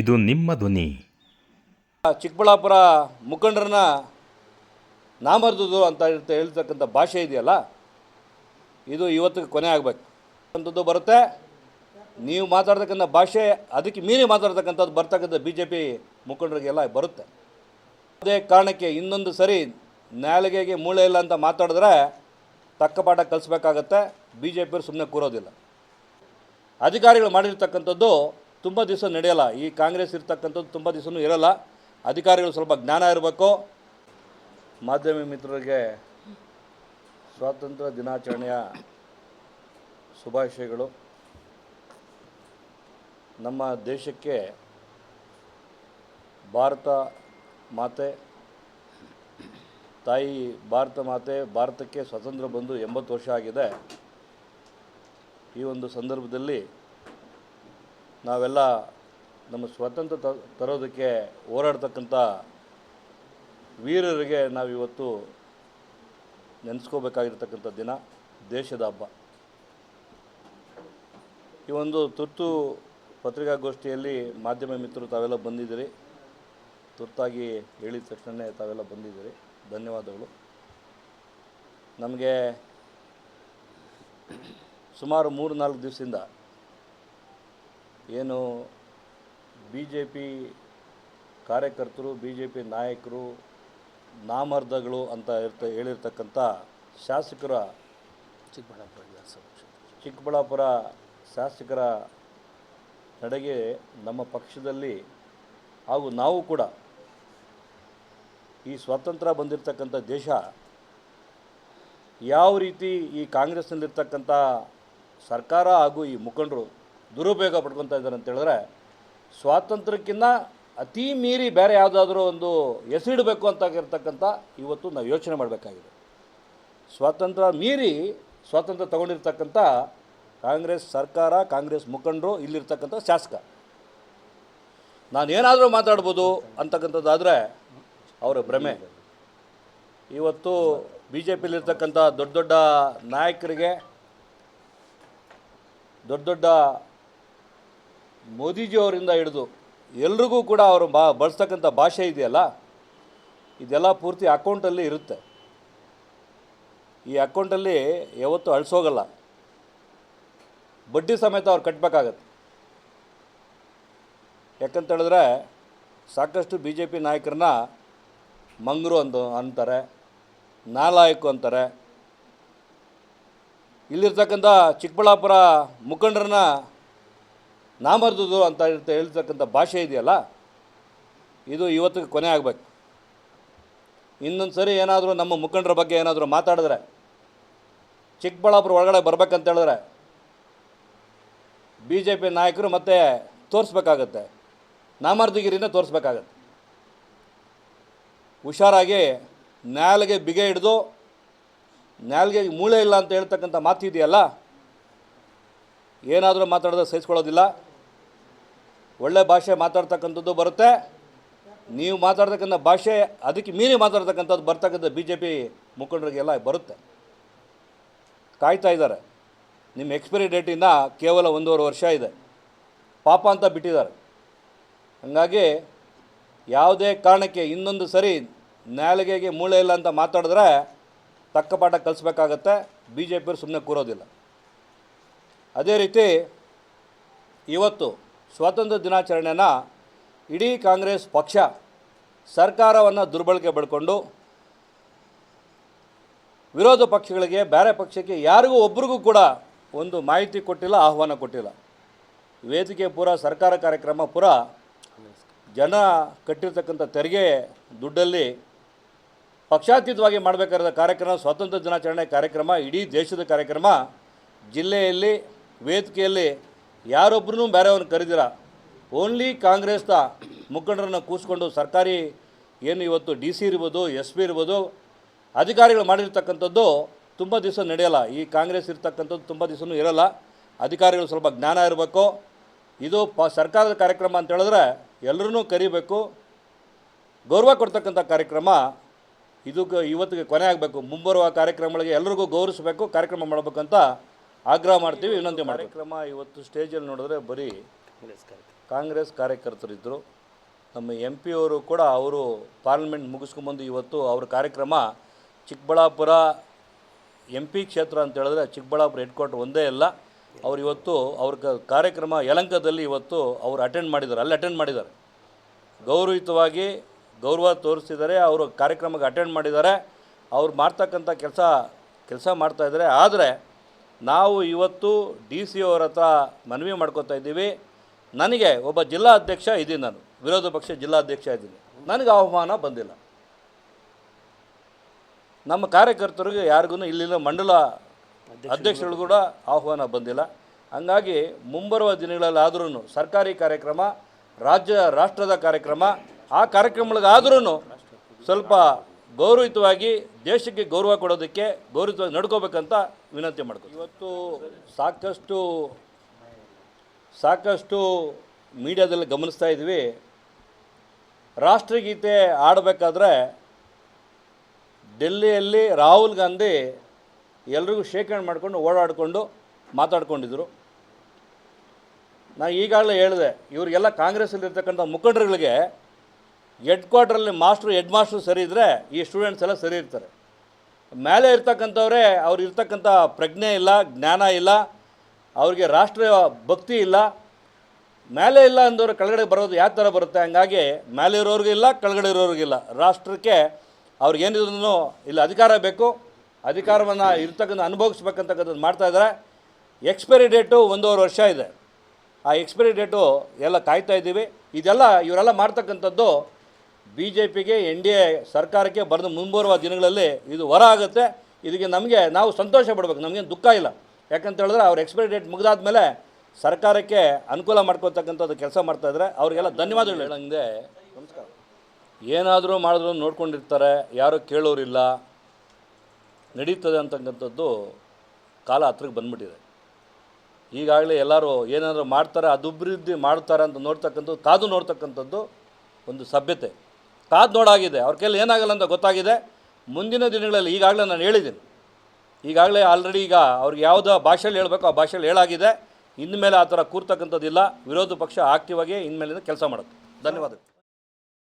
ಇದು ನಿಮ್ಮ ಧ್ವನಿ. ಚಿಕ್ಕಬಳ್ಳಾಪುರ ಮುಖಂಡರನ್ನ ನಾಮರ್ದುದು ಅಂತ ಹೇಳ್ತಕ್ಕಂಥ ಭಾಷೆ ಇದೆಯಲ್ಲ, ಇದು ಇವತ್ತಿಗೆ ಕೊನೆ ಆಗಬೇಕು ಅಂಥದ್ದು ಬರುತ್ತೆ. ನೀವು ಮಾತಾಡ್ತಕ್ಕಂಥ ಭಾಷೆ ಅದಕ್ಕೆ ಮೀರಿ ಮಾತಾಡ್ತಕ್ಕಂಥದ್ದು ಬರ್ತಕ್ಕಂಥ BJP ಮುಖಂಡರಿಗೆಲ್ಲ ಬರುತ್ತೆ. ಅದೇ ಕಾರಣಕ್ಕೆ ಇನ್ನೊಂದು ಸರಿ ನಾಲಿಗೆಗೆ ಮೂಳೆ ಇಲ್ಲ ಅಂತ ಮಾತಾಡಿದ್ರೆ ತಕ್ಕ ಪಾಠ ಕಲಿಸ್ಬೇಕಾಗತ್ತೆ. BJP ಸುಮ್ಮನೆ ಕೂರೋದಿಲ್ಲ. ಅಧಿಕಾರಿಗಳು ಮಾಡಿರ್ತಕ್ಕಂಥದ್ದು ತುಂಬ ದಿವಸ ನಡೆಯಲ್ಲ. ಈ ಕಾಂಗ್ರೆಸ್ ಇರ್ತಕ್ಕಂಥದ್ದು ತುಂಬ ದಿವಸನೂ ಇರಲ್ಲ. ಅಧಿಕಾರಿಗಳು ಸ್ವಲ್ಪ ಜ್ಞಾನ ಇರಬೇಕು. ಮಾಧ್ಯಮ ಮಿತ್ರರಿಗೆ ಸ್ವಾತಂತ್ರ್ಯ ದಿನಾಚರಣೆಯ ಶುಭಾಶಯಗಳು. ನಮ್ಮ ದೇಶಕ್ಕೆ ಭಾರತ ಮಾತೆ ತಾಯಿ ಭಾರತಕ್ಕೆ ಸ್ವಾತಂತ್ರ್ಯ ಬಂದು 80 ವರ್ಷ ಆಗಿದೆ. ಈ ಒಂದು ಸಂದರ್ಭದಲ್ಲಿ ನಾವೆಲ್ಲ ನಮ್ಮ ಸ್ವಾತಂತ್ರ್ಯ ತರೋದಕ್ಕೆ ಹೋರಾಡ್ತಕ್ಕಂಥ ವೀರರಿಗೆ ನಾವಿವತ್ತು ನೆನೆಸ್ಕೋಬೇಕಾಗಿರ್ತಕ್ಕಂಥ ದಿನ, ದೇಶದ ಹಬ್ಬ. ಈ ಒಂದು ತುರ್ತು ಪತ್ರಿಕಾಗೋಷ್ಠಿಯಲ್ಲಿ ಮಾಧ್ಯಮ ಮಿತ್ರರು ತಾವೆಲ್ಲ ಬಂದಿದ್ದೀರಿ. ತುರ್ತಾಗಿ ಹೇಳಿದ ತಕ್ಷಣ ತಾವೆಲ್ಲ ಬಂದಿದ್ದೀರಿ, ಧನ್ಯವಾದಗಳು. ನಮಗೆ ಸುಮಾರು 3-4 ದಿವಸದಿಂದ ಏನು BJP ಕಾರ್ಯಕರ್ತರು, BJP ನಾಯಕರು ನಾಮರ್ದಗಳು ಅಂತ ಹೇಳಿರ್ತಕ್ಕಂಥ ಶಾಸಕರ ಚಿಕ್ಕಬಳ್ಳಾಪುರ ಶಾಸಕರ ನಡೆಗೆ ನಮ್ಮ ಪಕ್ಷದಲ್ಲಿ ಹಾಗೂ ನಾವು ಕೂಡ ಈ ಸ್ವಾತಂತ್ರ್ಯ ಬಂದಿರತಕ್ಕಂಥ ದೇಶ ಯಾವ ರೀತಿ ಈ ಕಾಂಗ್ರೆಸ್ನಲ್ಲಿರ್ತಕ್ಕಂಥ ಸರ್ಕಾರ ಹಾಗೂ ಈ ಮುಖಂಡರು ದುರುಪಯೋಗ ಪಡ್ಕೊತಾ ಇದ್ದಾರೆ ಅಂತ ಹೇಳಿದ್ರೆ, ಸ್ವಾತಂತ್ರ್ಯಕ್ಕಿಂತ ಅತಿ ಮೀರಿ ಬೇರೆ ಯಾವುದಾದ್ರೂ ಒಂದು ಹೆಸರಿಡಬೇಕು ಅಂತ ಇರ್ತಕ್ಕಂಥ ಇವತ್ತು ನಾವು ಯೋಚನೆ ಮಾಡಬೇಕಾಗಿದೆ. ಸ್ವಾತಂತ್ರ್ಯ ಮೀರಿ ಸ್ವಾತಂತ್ರ್ಯ ತಗೊಂಡಿರ್ತಕ್ಕಂಥ ಕಾಂಗ್ರೆಸ್ ಸರ್ಕಾರ, ಕಾಂಗ್ರೆಸ್ ಮುಖಂಡರು, ಇಲ್ಲಿರ್ತಕ್ಕಂಥ ಶಾಸಕ ನಾನೇನಾದರೂ ಮಾತಾಡ್ಬೋದು ಅಂತಕ್ಕಂಥದ್ದಾದರೆ ಅವರ ಭ್ರಮೆ. ಇವತ್ತು BJPಲಿರ್ತಕ್ಕಂಥ ದೊಡ್ಡ ದೊಡ್ಡ ನಾಯಕರಿಗೆ, ದೊಡ್ಡ ಮೋದಿಜಿಯವರಿಂದ ಹಿಡಿದು ಎಲ್ರಿಗೂ ಕೂಡ ಅವರು ಬಳಸ್ತಕ್ಕಂಥ ಭಾಷೆ ಇದೆಯಲ್ಲ, ಇದೆಲ್ಲ ಪೂರ್ತಿ ಅಕೌಂಟಲ್ಲಿ ಇರುತ್ತೆ. ಈ ಅಕೌಂಟಲ್ಲಿ ಯಾವತ್ತೂ ಅಳಿಸೋಗಲ್ಲ. ಬಡ್ಡಿ ಸಮೇತ ಅವ್ರು ಕಟ್ಟಬೇಕಾಗತ್ತೆ. ಯಾಕಂತೇಳಿದ್ರೆ ಸಾಕಷ್ಟು BJP ನಾಯಕರನ್ನ ಮಂಗರು ಅಂತಾರೆ, ನಾಲಾಯಕು ಅಂತಾರೆ. ಇಲ್ಲಿರ್ತಕ್ಕಂಥ ಚಿಕ್ಕಬಳ್ಳಾಪುರ ಮುಖಂಡರನ್ನ ನಾಮರ್ದುದು ಅಂತ ಹೇಳ್ತಕ್ಕಂಥ ಭಾಷೆ ಇದೆಯಲ್ಲ, ಇದು ಇವತ್ತಿಗೆ ಕೊನೆ ಆಗಬೇಕು. ಇನ್ನೊಂದು ಸರಿ ಏನಾದರೂ ನಮ್ಮ ಮುಖಂಡರ ಬಗ್ಗೆ ಏನಾದರೂ ಮಾತಾಡಿದ್ರೆ, ಚಿಕ್ಕಬಳ್ಳಾಪುರ ಒಳಗಡೆ ಬರಬೇಕಂತೇಳಿದ್ರೆ BJP ನಾಯಕರು ಮತ್ತೆ ತೋರಿಸ್ಬೇಕಾಗತ್ತೆ, ನಾಮರ್ದಿಗಿರಿನ ತೋರಿಸ್ಬೇಕಾಗತ್ತೆ. ಹುಷಾರಾಗಿ ನಾಲಿಗೆ ಬಿಗೆ ಹಿಡಿದು, ನಾಲಿಗೆ ಮೂಳೆ ಇಲ್ಲ ಅಂತ ಹೇಳ್ತಕ್ಕಂಥ ಮಾತಿದೆಯಲ್ಲ, ಏನಾದರೂ ಮಾತಾಡಿದ್ರೆ ಸಹಿಸ್ಕೊಳ್ಳೋದಿಲ್ಲ. ಒಳ್ಳೆ ಭಾಷೆ ಮಾತಾಡ್ತಕ್ಕಂಥದ್ದು ಬರುತ್ತೆ. ನೀವು ಮಾತಾಡ್ತಕ್ಕಂಥ ಭಾಷೆ ಅದಕ್ಕೆ ಮೀರಿ ಮಾತಾಡ್ತಕ್ಕಂಥದ್ದು ಬರ್ತಕ್ಕಂಥ BJP ಮುಖಂಡರಿಗೆಲ್ಲ ಬರುತ್ತೆ. ಕಾಯ್ತಾ ಇದ್ದಾರೆ. ನಿಮ್ಮ ಎಕ್ಸ್ಪೈರಿ ಡೇಟಿಂದ ಕೇವಲ 1.5 ವರ್ಷ ಇದೆ. ಪಾಪ ಅಂತ ಬಿಟ್ಟಿದ್ದಾರೆ. ಹಾಗಾಗಿ ಯಾವುದೇ ಕಾರಣಕ್ಕೆ ಇನ್ನೊಂದು ಸರಿ ನಾಲಿಗೆಗೆ ಮೂಳೆ ಇಲ್ಲ ಅಂತ ಮಾತಾಡಿದ್ರೆ ತಕ್ಕ ಪಾಠ ಕಲಿಸ್ಬೇಕಾಗತ್ತೆ. BJP ಸುಮ್ಮನೆ ಕೂರೋದಿಲ್ಲ. ಅದೇ ರೀತಿ ಇವತ್ತು ಸ್ವಾತಂತ್ರ್ಯ ದಿನಾಚರಣೆನ ಇಡೀ ಕಾಂಗ್ರೆಸ್ ಪಕ್ಷ ಸರ್ಕಾರವನ್ನು ದುರ್ಬಳಕೆ ಪಡ್ಕೊಂಡು ವಿರೋಧ ಪಕ್ಷಗಳಿಗೆ, ಬೇರೆ ಪಕ್ಷಕ್ಕೆ ಯಾರಿಗೂ ಒಬ್ರಿಗೂ ಕೂಡ ಒಂದು ಮಾಹಿತಿ ಕೊಟ್ಟಿಲ್ಲ, ಆಹ್ವಾನ ಕೊಟ್ಟಿಲ್ಲ. ವೇದಿಕೆ ಪೂರ ಸರ್ಕಾರ ಕಾರ್ಯಕ್ರಮ ಪೂರ ಜನ ಕಟ್ಟಿರ್ತಕ್ಕಂಥ ತೆರಿಗೆ ದುಡ್ಡಲ್ಲಿ ಪಕ್ಷಾತೀತವಾಗಿ ಮಾಡಬೇಕಾದ ಕಾರ್ಯಕ್ರಮ, ಸ್ವಾತಂತ್ರ್ಯ ದಿನಾಚರಣೆ ಕಾರ್ಯಕ್ರಮ, ಇಡೀ ದೇಶದ ಕಾರ್ಯಕ್ರಮ. ಜಿಲ್ಲೆಯಲ್ಲಿ ವೇದಿಕೆಯಲ್ಲಿ ಯಾರೊಬ್ಬರೂ ಬೇರೆಯವ್ರನ್ನ ಕರೆದಿರ, ಓನ್ಲಿ ಕಾಂಗ್ರೆಸ್ನ ಮುಖಂಡರನ್ನು ಕೂರಿಸ್ಕೊಂಡು ಸರ್ಕಾರಿ ಏನು ಇವತ್ತು DC ಇರ್ಬೋದು, SP ಇರ್ಬೋದು, ಅಧಿಕಾರಿಗಳು ಮಾಡಿರ್ತಕ್ಕಂಥದ್ದು ತುಂಬ ದಿವಸ ನಡೆಯಲ್ಲ. ಈ ಕಾಂಗ್ರೆಸ್ ಇರ್ತಕ್ಕಂಥದ್ದು ತುಂಬ ದಿವಸನೂ ಇರಲ್ಲ. ಅಧಿಕಾರಿಗಳು ಸ್ವಲ್ಪ ಜ್ಞಾನ ಇರಬೇಕು. ಇದು ಸರ್ಕಾರದ ಕಾರ್ಯಕ್ರಮ ಅಂತ ಹೇಳಿದ್ರೆ ಎಲ್ಲರೂ ಕರಿಬೇಕು, ಗೌರವ ಕೊಡ್ತಕ್ಕಂಥ ಕಾರ್ಯಕ್ರಮ. ಇವತ್ತಿಗೆ ಕೊನೆ ಆಗಬೇಕು. ಮುಂಬರುವ ಕಾರ್ಯಕ್ರಮಗಳಿಗೆ ಎಲ್ಲರಿಗೂ ಗೌರವಿಸಬೇಕು, ಕಾರ್ಯಕ್ರಮ ಮಾಡಬೇಕಂತ ಆಗ್ರಹ ಮಾಡ್ತೀವಿ, ವಿನಂತಿ ಮಾಡಿ. ಕಾರ್ಯಕ್ರಮ ಇವತ್ತು ಸ್ಟೇಜಲ್ಲಿ ನೋಡಿದ್ರೆ ಬರೀ ಕಾಂಗ್ರೆಸ್ ಕಾರ್ಯಕರ್ತರಿದ್ದರು. ನಮ್ಮ ಎಂ ಪಿಯವರು ಕೂಡ ಅವರು ಪಾರ್ಲಿಮೆಂಟ್ ಮುಗಿಸ್ಕೊಂಬಂದು ಇವತ್ತು ಅವ್ರ ಕಾರ್ಯಕ್ರಮ ಚಿಕ್ಕಬಳ್ಳಾಪುರ ಎಂ ಪಿ ಕ್ಷೇತ್ರ ಅಂತ ಹೇಳಿದ್ರೆ ಚಿಕ್ಕಬಳ್ಳಾಪುರ ಹೆಡ್ ಕ್ವಾರ್ಟರ್ ಒಂದೇ ಅಲ್ಲ. ಅವ್ರು ಇವತ್ತು ಅವ್ರ ಕಾರ್ಯಕ್ರಮ ಯಲಹಂಕದಲ್ಲಿ ಇವತ್ತು ಅವರು ಅಟೆಂಡ್ ಮಾಡಿದ್ದಾರೆ. ಗೌರವಯುತವಾಗಿ ಗೌರವ ತೋರಿಸ್ತಿದ್ದಾರೆ. ಅವರು ಕಾರ್ಯಕ್ರಮಕ್ಕೆ ಅಟೆಂಡ್ ಮಾಡಿದ್ದಾರೆ. ಅವ್ರು ಮಾಡ್ತಕ್ಕಂಥ ಕೆಲಸ ಮಾಡ್ತಾಯಿದ್ದಾರೆ. ಆದರೆ ನಾವು ಇವತ್ತು ಡಿ ಸಿ ಅವರ ಹತ್ರ ಮನವಿ ಮಾಡ್ಕೋತಾ ಇದ್ದೀವಿ. ನನಗೆ ಒಬ್ಬ ಜಿಲ್ಲಾ ಅಧ್ಯಕ್ಷ ಇದ್ದೀನಿ, ನಾನು ವಿರೋಧ ಪಕ್ಷ ಜಿಲ್ಲಾಧ್ಯಕ್ಷ ಇದ್ದೀನಿ, ನನಗೆ ಆಹ್ವಾನ ಬಂದಿಲ್ಲ. ನಮ್ಮ ಕಾರ್ಯಕರ್ತರಿಗೆ ಯಾರಿಗೂ ಇಲ್ಲಿನ ಮಂಡಲ ಅಧ್ಯಕ್ಷರು ಕೂಡ ಆಹ್ವಾನ ಬಂದಿಲ್ಲ. ಹಂಗಾಗಿ ಮುಂಬರುವ ದಿನಗಳಲ್ಲಾದ್ರೂ ಸರ್ಕಾರಿ ಕಾರ್ಯಕ್ರಮ, ರಾಷ್ಟ್ರದ ಕಾರ್ಯಕ್ರಮ, ಆ ಕಾರ್ಯಕ್ರಮಗಳಿಗಾದ್ರೂ ಸ್ವಲ್ಪ ಗೌರವಯುತವಾಗಿ ದೇಶಕ್ಕೆ ಗೌರವ ಕೊಡೋದಕ್ಕೆ ಗೌರವಯುತವಾಗಿ ನಡ್ಕೋಬೇಕಂತ ವಿನಂತಿ ಮಾಡ್ತೀವಿ. ಇವತ್ತು ಸಾಕಷ್ಟು ಮೀಡಿಯಾದಲ್ಲಿ ಗಮನಿಸ್ತಾ ಇದ್ವಿ. ರಾಷ್ಟ್ರಗೀತೆ ಆಡಬೇಕಾದ್ರೆ ಡೆಲ್ಲಿಯಲ್ಲಿ ರಾಹುಲ್ ಗಾಂಧಿ ಎಲ್ರಿಗೂ ಶೇಕ್ ಹ್ಯಾಂಡ್ ಮಾಡಿಕೊಂಡು ಓಡಾಡಿಕೊಂಡು ಮಾತಾಡ್ಕೊಂಡಿದ್ರು. ನಾನು ಈಗಾಗಲೇ ಹೇಳಿದೆ, ಇವರಿಗೆಲ್ಲ ಕಾಂಗ್ರೆಸ್ಸಲ್ಲಿರ್ತಕ್ಕಂಥ ಮುಖಂಡರುಗಳಿಗೆ ಹೆಡ್ ಕ್ವಾರ್ಟ್ರಲ್ಲಿ ಹೆಡ್ ಮಾಸ್ಟ್ರು ಸರಿ ಇದ್ದರೆ ಈ ಸ್ಟೂಡೆಂಟ್ಸ್ ಎಲ್ಲ ಸರಿ ಇರ್ತಾರೆ. ಮೇಲೆ ಇರ್ತಕ್ಕಂಥವ್ರೆ ಅವ್ರು ಇರ್ತಕ್ಕಂಥ ಪ್ರಜ್ಞೆ ಇಲ್ಲ, ಜ್ಞಾನ ಇಲ್ಲ, ಅವ್ರಿಗೆ ರಾಷ್ಟ್ರೀಯ ಭಕ್ತಿ ಇಲ್ಲ. ಮೇಲೆ ಇಲ್ಲ ಅಂದವರು ಕೆಳಗಡೆ ಬರೋದು ಯಾವ ಥರ ಬರುತ್ತೆ? ಹಂಗಾಗಿ ಮೇಲೆ ಇರೋರಿಗಿಲ್ಲ, ಕೆಳಗಡೆ ಇರೋರಿಗಿಲ್ಲ. ರಾಷ್ಟ್ರಕ್ಕೆ ಅವ್ರಿಗೇನಿದ್ರು ಇಲ್ಲಿ ಅಧಿಕಾರ ಬೇಕು, ಅಧಿಕಾರವನ್ನು ಇರ್ತಕ್ಕಂಥ ಅನುಭವಿಸ್ಬೇಕಂತಕ್ಕಂಥದ್ದು ಮಾಡ್ತಾಯಿದ್ದಾರೆ. ಎಕ್ಸ್ಪೈರಿ ಡೇಟು 1.5 ವರ್ಷ ಇದೆ. ಆ ಎಕ್ಸ್ಪೈರಿ ಡೇಟು ಎಲ್ಲ ಕಾಯ್ತಾ ಇದ್ದೀವಿ. ಇವರೆಲ್ಲ ಮಾಡ್ತಕ್ಕಂಥದ್ದು ಬಿ ಜೆ ಪಿಗೆ, NDA ಸರ್ಕಾರಕ್ಕೆ ಬರೆದು ಮುಂಬರುವ ದಿನಗಳಲ್ಲಿ ಇದು ಹೊರ ಆಗುತ್ತೆ. ಇದಕ್ಕೆ ನಾವು ಸಂತೋಷ ಪಡಬೇಕು, ನಮಗೇನು ದುಃಖ ಇಲ್ಲ. ಯಾಕಂತ ಹೇಳಿದ್ರೆ ಅವ್ರ ಎಕ್ಸ್ಪೈರಿ ಡೇಟ್ ಮುಗಿದಾದ ಮೇಲೆ ಸರ್ಕಾರಕ್ಕೆ ಅನುಕೂಲ ಮಾಡ್ಕೊಳ್ತಕ್ಕಂಥದ್ದು ಕೆಲಸ ಮಾಡ್ತಾಯಿದ್ರೆ ಅವರಿಗೆಲ್ಲ ಧನ್ಯವಾದಗಳು ಹೇಳಂಗೆ. ನಮಸ್ಕಾರ. ಏನಾದರೂ ಮಾಡಿದ್ರು ನೋಡ್ಕೊಂಡಿರ್ತಾರೆ, ಯಾರೂ ಕೇಳೋರಿಲ್ಲ, ನಡೀತದೆ ಅಂತಕ್ಕಂಥದ್ದು ಕಾಲ ಹತ್ರಕ್ಕೆ ಬಂದ್ಬಿಟ್ಟಿದೆ. ಈಗಾಗಲೇ ಎಲ್ಲರೂ ಏನಾದರೂ ಮಾಡ್ತಾರೆ, ಅದು ಅಭಿವೃದ್ಧಿ ಮಾಡ್ತಾರೆ ಅಂತ ಕಾದು ನೋಡ್ತಕ್ಕಂಥದ್ದು ಒಂದು ಸಭ್ಯತೆ. ಕಾದು ನೋಡಾಗಿದೆ. ಅವ್ರ ಕೈಲಿ ಏನಾಗಲ್ಲ ಅಂತ ಗೊತ್ತಾಗಿದೆ. ಮುಂದಿನ ದಿನಗಳಲ್ಲಿ ಈಗಾಗಲೇ ನಾನು ಹೇಳಿದ್ದೀನಿ, ಈಗಾಗಲೇ ಆಲ್ರೆಡಿ ಅವ್ರಿಗೆ ಯಾವುದೋ ಭಾಷೆಯಲ್ಲಿ ಹೇಳಬೇಕು ಆ ಭಾಷೆಯಲ್ಲಿ ಹೇಳಾಗಿದೆ. ಇನ್ಮೇಲೆ ಆ ಥರ ಕೂರ್ತಕ್ಕಂಥದ್ದಿಲ್ಲ. ವಿರೋಧ ಪಕ್ಷ ಆಕ್ಟಿವ್ ಆಗಿ ಇನ್ಮೇಲಿಂದ ಕೆಲಸ ಮಾಡುತ್ತೆ. ಧನ್ಯವಾದಗಳು.